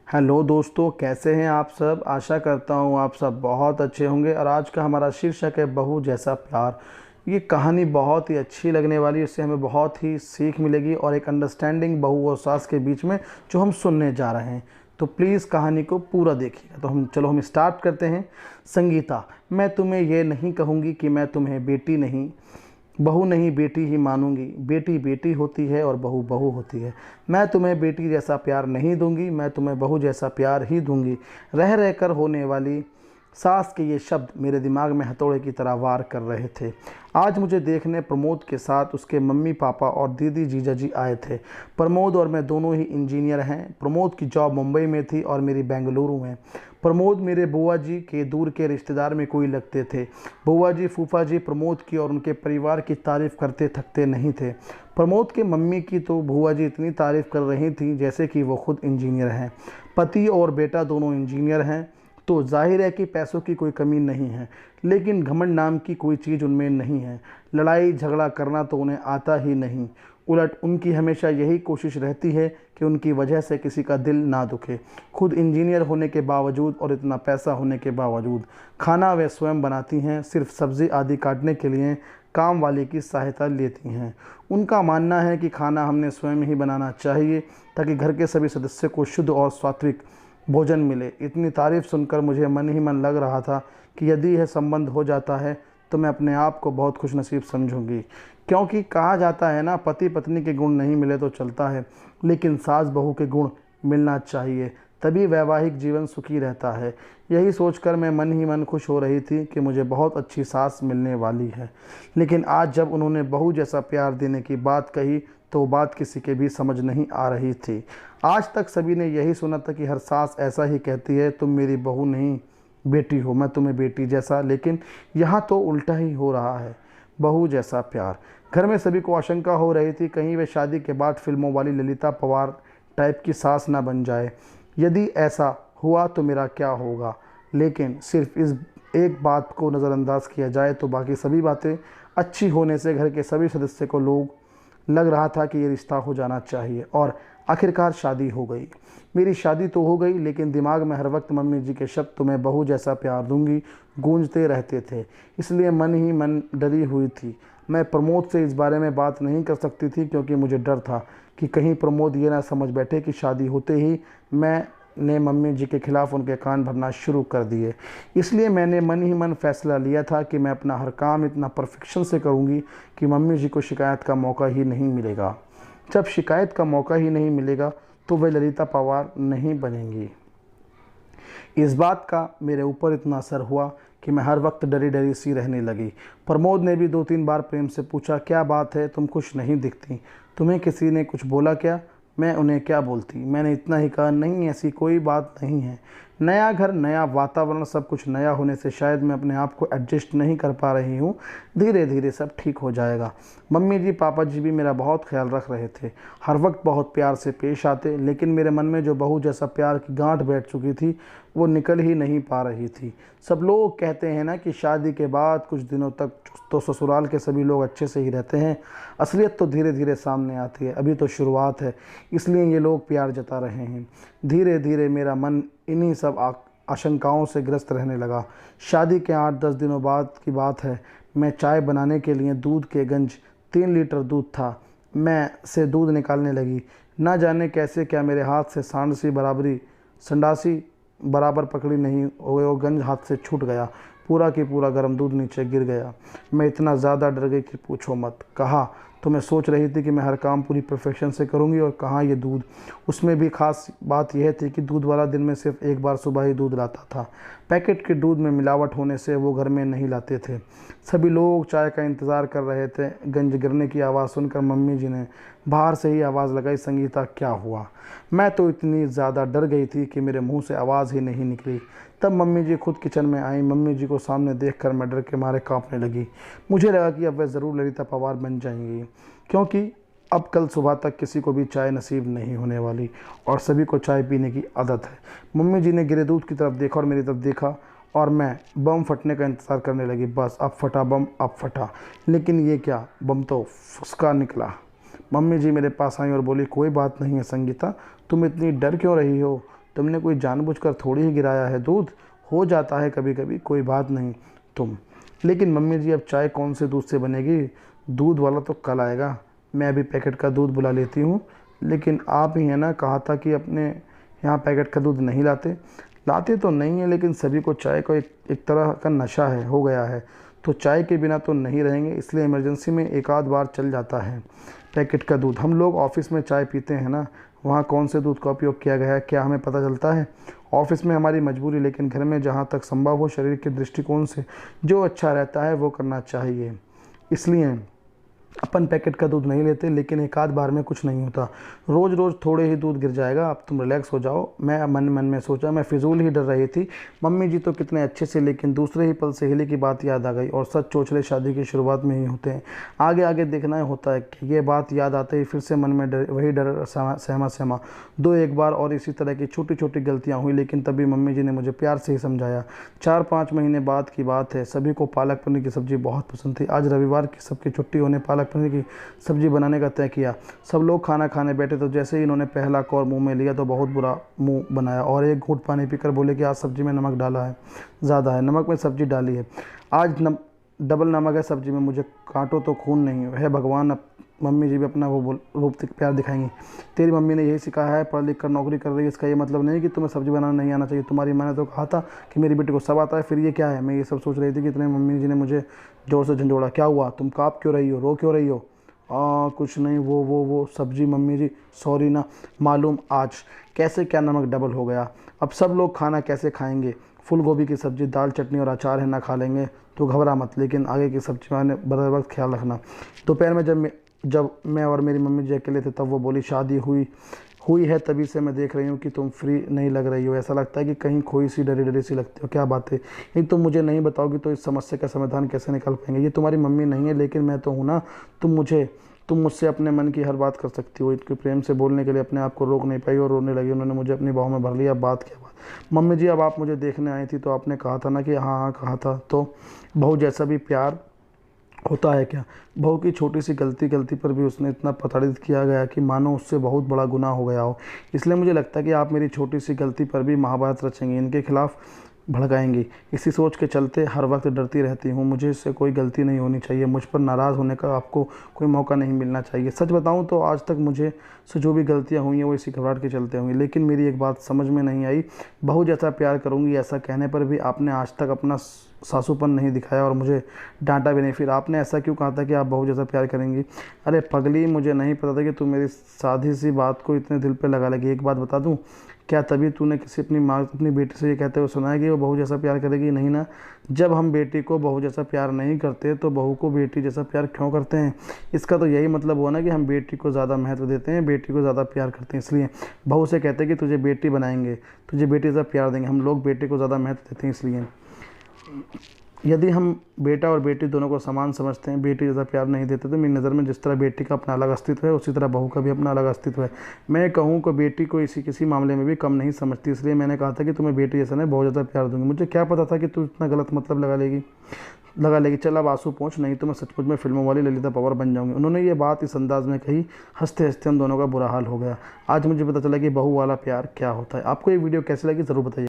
Hello दोस्तों, कैसे हैं आप सब। आशा करता हूँ आप सब बहुत अच्छे होंगे। और आज का हमारा शीर्षक है बहू जैसा प्यार। ये कहानी बहुत ही अच्छी लगने वाली है। इससे हमें बहुत ही सीख मिलेगी और एक अंडरस्टैंडिंग बहू और सास के बीच में जो हम सुनने जा रहे हैं। तो प्लीज़ कहानी को पूरा देखिएगा। तो हम स्टार्ट करते हैं। संगीता, मैं तुम्हें ये नहीं कहूँगी कि मैं तुम्हें बेटी नहीं, बहू नहीं बेटी ही मानूंगी। बेटी बेटी होती है और बहू बहू होती है। मैं तुम्हें बेटी जैसा प्यार नहीं दूंगी, मैं तुम्हें बहू जैसा प्यार ही दूंगी। रह रह कर होने वाली सास के ये शब्द मेरे दिमाग में हथौड़े की तरह वार कर रहे थे। आज मुझे देखने प्रमोद के साथ उसके मम्मी पापा और दीदी जीजा जी आए थे। प्रमोद और मैं दोनों ही इंजीनियर हैं। प्रमोद की जॉब मुंबई में थी और मेरी बेंगलुरु में। प्रमोद मेरे बुआ जी के दूर के रिश्तेदार में कोई लगते थे। बुआ जी फूफा जी प्रमोद की और उनके परिवार की तारीफ़ करते थकते नहीं थे। प्रमोद के मम्मी की तो बुआ जी इतनी तारीफ़ कर रही थी जैसे कि वो खुद इंजीनियर हैं। पति और बेटा दोनों इंजीनियर हैं, तो जाहिर है कि पैसों की कोई कमी नहीं है, लेकिन घमंड नाम की कोई चीज़ उनमें नहीं है। लड़ाई झगड़ा करना तो उन्हें आता ही नहीं। उलट उनकी हमेशा यही कोशिश रहती है कि उनकी वजह से किसी का दिल ना दुखे। खुद इंजीनियर होने के बावजूद और इतना पैसा होने के बावजूद खाना वे स्वयं बनाती हैं, सिर्फ सब्ज़ी आदि काटने के लिए काम वाले की सहायता लेती हैं। उनका मानना है कि खाना हमने स्वयं ही बनाना चाहिए ताकि घर के सभी सदस्य को शुद्ध और सात्विक भोजन मिले। इतनी तारीफ़ सुनकर मुझे मन ही मन लग रहा था कि यदि यह संबंध हो जाता है तो मैं अपने आप को बहुत खुशनसीब समझूंगी। क्योंकि कहा जाता है ना, पति पत्नी के गुण नहीं मिले तो चलता है, लेकिन सास बहू के गुण मिलना चाहिए, तभी वैवाहिक जीवन सुखी रहता है। यही सोचकर मैं मन ही मन खुश हो रही थी कि मुझे बहुत अच्छी सास मिलने वाली है। लेकिन आज जब उन्होंने बहू जैसा प्यार देने की बात कही तो बात किसी के भी समझ नहीं आ रही थी। आज तक सभी ने यही सुना था कि हर सास ऐसा ही कहती है, तुम मेरी बहू नहीं बेटी हो, मैं तुम्हें बेटी जैसा। लेकिन यहाँ तो उल्टा ही हो रहा है, बहू जैसा प्यार। घर में सभी को आशंका हो रही थी कहीं वे शादी के बाद फिल्मों वाली ललिता पवार टाइप की सास ना बन जाए। यदि ऐसा हुआ तो मेरा क्या होगा। लेकिन सिर्फ इस एक बात को नज़रअंदाज किया जाए तो बाकी सभी बातें अच्छी होने से घर के सभी सदस्य को लग रहा था कि ये रिश्ता हो जाना चाहिए। और आखिरकार शादी हो गई। मेरी शादी तो हो गई, लेकिन दिमाग में हर वक्त मम्मी जी के शब्द तुम्हें बहू जैसा प्यार दूंगी गूंजते रहते थे। इसलिए मन ही मन डरी हुई थी। मैं प्रमोद से इस बारे में बात नहीं कर सकती थी क्योंकि मुझे डर था कि कहीं प्रमोद ये ना समझ बैठे कि शादी होते ही मैंने मम्मी जी के खिलाफ़ उनके कान भरना शुरू कर दिए। इसलिए मैंने मन ही मन फैसला लिया था कि मैं अपना हर काम इतना परफेक्शन से करूँगी कि मम्मी जी को शिकायत का मौका ही नहीं मिलेगा। जब शिकायत का मौका ही नहीं मिलेगा तो वे ललिता पवार नहीं बनेंगी। इस बात का मेरे ऊपर इतना असर हुआ कि मैं हर वक्त डरी डरी सी रहने लगी। प्रमोद ने भी 2-3 बार प्रेम से पूछा, क्या बात है, तुम खुश नहीं दिखती, तुम्हें किसी ने कुछ बोला क्या। मैं उन्हें क्या बोलती, मैंने इतना ही कहा, नहीं ऐसी कोई बात नहीं है। नया घर, नया वातावरण, सब कुछ नया होने से शायद मैं अपने आप को एडजस्ट नहीं कर पा रही हूँ। धीरे धीरे सब ठीक हो जाएगा। मम्मी जी पापा जी भी मेरा बहुत ख्याल रख रहे थे, हर वक्त बहुत प्यार से पेश आते, लेकिन मेरे मन में जो बहू जैसा प्यार की गांठ बैठ चुकी थी वो निकल ही नहीं पा रही थी। सब लोग कहते हैं ना कि शादी के बाद कुछ दिनों तक तो ससुराल के सभी लोग अच्छे से ही रहते हैं, असलियत तो धीरे धीरे सामने आती है। अभी तो शुरुआत है, इसलिए ये लोग प्यार जता रहे हैं। धीरे धीरे मेरा मन इन्हीं सब आशंकाओं से ग्रस्त रहने लगा। शादी के 8-10 दिनों बाद की बात है। मैं चाय बनाने के लिए दूध के गंज 3 लीटर दूध था, मैं से दूध निकालने लगी। ना जाने कैसे क्या मेरे हाथ से संडासी बराबर पकड़ी नहीं हुए और गंज हाथ से छूट गया। पूरा की पूरा गर्म दूध नीचे गिर गया। मैं इतना ज़्यादा डर गई कि पूछो मत। कहा तो मैं सोच रही थी कि मैं हर काम पूरी परफेक्शन से करूंगी, और कहाँ ये दूध। उसमें भी ख़ास बात यह थी कि दूध वाला दिन में सिर्फ एक बार सुबह ही दूध लाता था। पैकेट के दूध में मिलावट होने से वो घर में नहीं लाते थे। सभी लोग चाय का इंतज़ार कर रहे थे। गंज गिरने की आवाज़ सुनकर मम्मी जी ने बाहर से ही आवाज़ लगाई, संगीता क्या हुआ। मैं तो इतनी ज़्यादा डर गई थी कि मेरे मुंह से आवाज़ ही नहीं निकली। तब मम्मी जी खुद किचन में आई। मम्मी जी को सामने देखकर मैं डर के मारे कांपने लगी। मुझे लगा कि अब वह ज़रूर ललिता पवार बन जाएंगी, क्योंकि अब कल सुबह तक किसी को भी चाय नसीब नहीं होने वाली और सभी को चाय पीने की आदत है। मम्मी जी ने गिरे दूध की तरफ देखा और मेरी तरफ देखा और मैं बम फटने का इंतज़ार करने लगी। बस अब फटा बम, अब फटा। लेकिन ये क्या, बम तो फुसका निकला। मम्मी जी मेरे पास आई और बोली, कोई बात नहीं है संगीता, तुम इतनी डर क्यों रही हो, तुमने कोई जानबूझकर थोड़ी ही गिराया है दूध, हो जाता है कभी कभी, कोई बात नहीं। तुम, लेकिन मम्मी जी अब चाय कौन से दूध से बनेगी, दूध वाला तो कल आएगा, मैं अभी पैकेट का दूध बुला लेती हूँ। लेकिन आप ही है ना, कहा था कि अपने यहाँ पैकेट का दूध नहीं लाते। लाते तो नहीं है, लेकिन सभी को चाय को एक तरह का नशा है, हो गया है, तो चाय के बिना तो नहीं रहेंगे, इसलिए इमरजेंसी में एक आध बार चल जाता है पैकेट का दूध। हम लोग ऑफिस में चाय पीते हैं ना, वहाँ कौन से दूध का उपयोग किया गया है क्या हमें पता चलता है। ऑफिस में हमारी मजबूरी, लेकिन घर में जहाँ तक संभव हो शरीर के दृष्टिकोण से जो अच्छा रहता है वो करना चाहिए। इसलिए अपन पैकेट का दूध नहीं लेते, लेकिन एक आध बार में कुछ नहीं होता, रोज़ रोज़ थोड़े ही दूध गिर जाएगा, अब तुम रिलैक्स हो जाओ। मैं मन मन में सोचा, मैं फिजूल ही डर रही थी, मम्मी जी तो कितने अच्छे से, लेकिन दूसरे ही पल सहेली की बात याद आ गई। और सच चोचले शादी की शुरुआत में ही होते हैं, आगे आगे देखना होता है। कि ये बात याद आते ही फिर से मन में वही डर सहमा सहमा। दो एक बार और इसी तरह की छोटी छोटी गलतियाँ हुई, लेकिन तभी मम्मी जी ने मुझे प्यार से ही समझाया। 4-5 महीने बाद की बात है, सभी को पालक पनीर की सब्ज़ी बहुत पसंद थी। आज रविवार की सबकी छुट्टी होने पालक पनीर की सब्जी बनाने का तय किया। सब लोग खाना खाने बैठे तो जैसे ही इन्होंने पहला कौर मुंह में लिया तो बहुत बुरा मुंह बनाया और एक घूंट पानी पीकर बोले कि आज सब्जी में नमक डाला है, ज़्यादा है, नमक में सब्जी डाली है, आज डबल नमक है सब्जी में, मुझे काटो तो खून नहीं है भगवान। अब मम्मी जी भी अपना वो रूप प्यार दिखाएंगी। तेरी मम्मी ने यही सिखाया है, पढ़ लिख कर नौकरी कर रही है, इसका ये मतलब नहीं कि तुम्हें सब्जी बनाना नहीं आना चाहिए। तुम्हारी माँ ने तो कहा था कि मेरी बेटी को सब आता है, फिर ये क्या है। मैं ये सब सोच रही थी कि इतने मम्मी जी ने मुझे ज़ोर से झंझोड़ा। क्या हुआ, तुम काँप क्यों रही हो, रो क्यों रही हो। कुछ नहीं, वो सब्जी मम्मी जी, सॉरी ना, मालूम आज कैसे क्या नमक डबल हो गया। अब सब लोग खाना कैसे खाएंगे, फूल गोभी की सब्ज़ी, दाल चटनी और अचार है ना खा लेंगे तो घबरा मत, लेकिन आगे की सब्जी मैंने बर वक्त ख्याल रखना। दोपहर में जब मैं और मेरी मम्मी जी अकेले थे तब वो बोली, शादी हुई है तभी से मैं देख रही हूँ कि तुम फ्री नहीं लग रही हो, ऐसा लगता है कि कहीं खोई सी डरी डरी सी लगती हो। क्या बात है, ये तुम मुझे नहीं बताओगी तो इस समस्या का समाधान कैसे निकाल पाएंगे। ये तुम्हारी मम्मी नहीं है, लेकिन मैं तो हूँ ना। तुम मुझसे अपने मन की हर बात कर सकती हो। इनके प्रेम से बोलने के लिए अपने आप को रोक नहीं पाई और रोने लगी। उन्होंने मुझे अपनी बाहों में भर लिया। बात क्या बात मम्मी जी, अब आप मुझे देखने आई थी तो आपने कहा था ना कि हाँ हाँ कहा था, तो बहू जैसा भी प्यार होता है क्या। बहू की छोटी सी गलती पर भी उसने इतना प्रताड़ित किया गया कि मानो उससे बहुत बड़ा गुनाह हो गया हो। इसलिए मुझे लगता है कि आप मेरी छोटी सी गलती पर भी महाभारत रचेंगे, इनके खिलाफ भड़काएंगी। इसी सोच के चलते हर वक्त डरती रहती हूँ, मुझे इससे कोई गलती नहीं होनी चाहिए, मुझ पर नाराज़ होने का आपको कोई मौका नहीं मिलना चाहिए। सच बताऊँ तो आज तक मुझे से जो भी गलतियाँ हुई हैं वो इसी घबराहट के चलते हुई। लेकिन मेरी एक बात समझ में नहीं आई, बहू जैसा प्यार करूँगी ऐसा कहने पर भी आपने आज तक अपना सासूपन नहीं दिखाया और मुझे डांटा भी नहीं। फिर आपने ऐसा क्यों कहा था कि आप बहू जैसा प्यार करेंगी। अरे पगली, मुझे नहीं पता था कि तू मेरी साधी सी बात को इतने दिल पे लगा लेगी। एक बात बता दूं, क्या तभी तूने किसी अपनी बेटी से ये कहते हुए सुना है कि वो बहू जैसा प्यार करेगी। नहीं ना, जब हम बेटी को बहू जैसा प्यार नहीं करते तो बहू को बेटी जैसा प्यार क्यों करते हैं। इसका तो यही मतलब हुआ ना कि हम बेटी को ज़्यादा महत्व देते हैं, बेटी को ज़्यादा प्यार करते हैं। इसलिए बहू से कहते हैं कि तुझे बेटी बनाएंगे, तुझे बेटी जैसा प्यार देंगे। हम लोग बेटी को ज़्यादा महत्व देते हैं। इसलिए यदि हम बेटा और बेटी दोनों को समान समझते हैं, बेटी जैसा प्यार नहीं देते, तो मेरी नज़र में जिस तरह बेटी का अपना अलग अस्तित्व है उसी तरह बहू का भी अपना अलग अस्तित्व है। मैं कहूँ कि बेटी को किसी मामले में भी कम नहीं समझती। इसलिए मैंने कहा था कि तुम्हें बेटी जैसा नहीं बहुत ज़्यादा प्यार दूंगी। मुझे क्या पता था कि तू इतना गलत मतलब लगा लेगी। चल अब आंसू पहुँच, नहीं तो मैं सचमुच में फिल्मों वाली ललिता पवार बन जाऊँगी। उन्होंने ये बात इस अंदाज में कही, हंसते हंसते हम दोनों का बुरा हाल हो गया। आज मुझे पता चला कि बहू वाला प्यार क्या होता है। आपको ये वीडियो कैसी लगी ज़रूर बताइए।